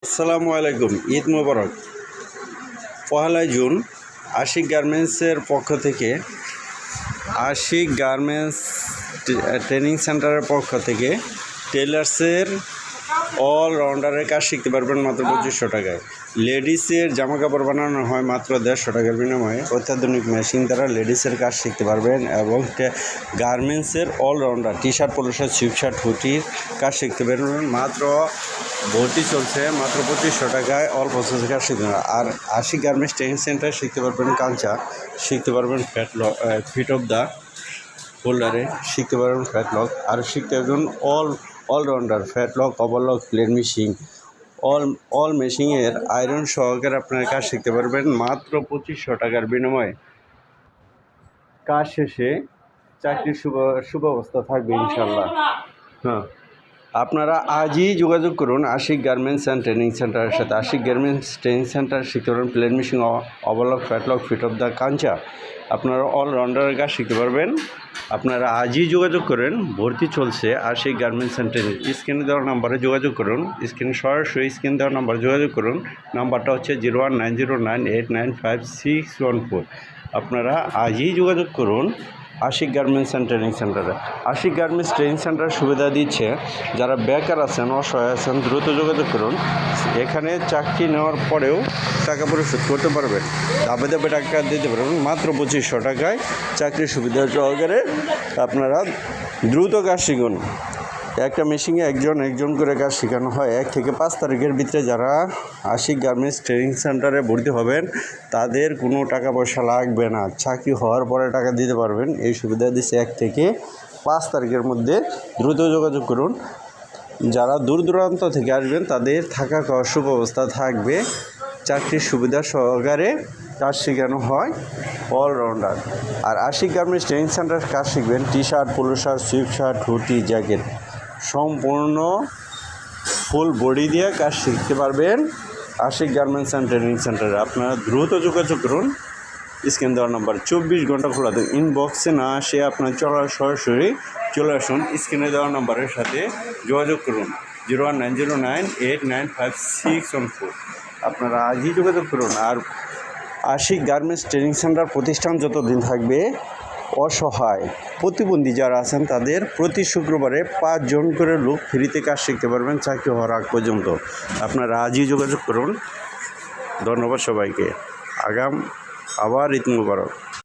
আসসালামু আলাইকুম, ঈদ মোবারক। পহেলা জুন আশিক গার্মেন্টসের পক্ষ থেকে আশিক গার্মেন্টস ট্রেনিং সেন্টারের পক্ষ থেকে টেলার্সের অলরাউন্ডারের কাজ শিখতে পারবেন মাত্র 2500 টাকায়। লেডিসের জামা কাপড় বানানো হয় মাত্র 150 টাকার বিনিময়ে। অত্যাধুনিক মেশিন দ্বারা লেডিসের কাজ শিখতে পারবেন এবং গার্মেন্টসের allrounder T shirt, polo shirt, sweatshirt, হুটির কাজ শিখতে পারবেন। মাত্র ভর্তি চলছে মাত্র 2500 টাকায় অল প্রসেসের কাজ শিখতে পারবেন। আর আশিক গার্মেন্টস ট্রেনিং সেন্টার শিখতে পারবেন কাঞ্চা, শিখতে পারবেন ফিট অফ দ্য হোল্ডারে, শিখতে পারবেন ফ্যাটলক, আর শিখতে পারবেন allrounder flatlock, overlock, plain machine, all মেশিনের আয়রন সহকারে আপনার কাজ শিখতে পারবেন মাত্র 2500 টাকার বিনিময়ে। কাজ শেষে চাকরির সুব্যবস্থা থাকবে ইনশাল্লাহ। হ্যাঁ, আপনারা আজই যোগাযোগ করুন আশিক গার্মেন্টস অ্যান্ড ট্রেনিং সেন্টারের সাথে। আশিক গার্মেন্টস ট্রেনিং সেন্টার শিখতে পারবেন plain machine, overlock, flatlock, fit of the কাঞ্চা। আপনারা অলরাউন্ডারের কাজ শিখতে পারবেন। আপনারা আজই যোগাযোগ করেন, ভর্তি চলছে আশিক গার্মেন্টস অ্যান্ড ট্রেনিং। স্ক্রিনে দেওয়ার নাম্বারে যোগাযোগ করুন, সরাসরি স্ক্রিন দেওয়ার নাম্বারে যোগাযোগ করুন। নাম্বারটা হচ্ছে 019098956114। আপনারা আজই যোগাযোগ করুন আশিক গার্মেন্টস অ্যান্ড ট্রেনিং সেন্টারে। আশিক গার্মেন্টস ট্রেনিং সেন্টার সুবিধা দিচ্ছে যারা বেকার আছেন, অসহায় আছেন, দ্রুত যোগাযোগ করুন। এখানে চাকরি নেওয়ার পরেও টাকা পরিশোধ করতে পারবেন, ধাপে ধাপে টাকা দিতে পারবেন মাত্র 2500 টাকায়। চাকরির সুবিধা সহকারে আপনারা দ্রুত কাজ শিখুন। একটা মেশিনে একজন করে কাজ শেখানো হয়। 1 থেকে 5 তারিখের ভিতরে যারা আশিক গার্মেন্টস ট্রেনিং সেন্টারে ভর্তি হবেন তাদের কোনো টাকা পয়সা লাগবে না, চাকরি হওয়ার পরে টাকা দিতে পারবেন। এই সুবিধা দিচ্ছে 1 থেকে 5 তারিখের মধ্যে। দ্রুত যোগাযোগ করুন। যারা দূর দূরান্ত থেকে আসবেন তাদের থাকা খাওয়ার সুব্যবস্থা থাকবে। চাকরির সুবিধা সহকারে কাজ শেখানো হয় অলরাউন্ডার। আর আশিক গার্মেন্টস ট্রেনিং সেন্টার কাজ শিখবেন T shirt, polo shirt, sweatshirt, hoodie, jacket, সম্পূর্ণ ফুল বডি দিয়ে কাজ শিখতে পারবেন আশিক গার্মেন্টস অ্যান্ড ট্রেনিং সেন্টারে। আপনারা দ্রুত যোগাযোগ করুন। স্ক্রিন দেওয়ার নাম্বার 24 ঘন্টা খোলা থাকে। ইনবক্সে না আসে আপনার সরাসরি চলে আসুন। স্ক্রিনে দেওয়ার নাম্বারের সাথে যোগাযোগ করুন 019098956114। আপনারা আজই যোগাযোগ করুন। আর আশিক গার্মেন্টস ট্রেনিং সেন্টার প্রতিষ্ঠান যতদিন থাকবে, অসহায় প্রতিবন্ধী যারা আছেন তাদের প্রতি শুক্রবারে 5 জন করে লোক ফ্রিতে কাজ শিখতে পারবেন চাকরি হওয়ার আগ পর্যন্ত। আপনারা আজই যোগাযোগ করুন। ধন্যবাদ সবাইকে। আবার ঈদ মোবারক।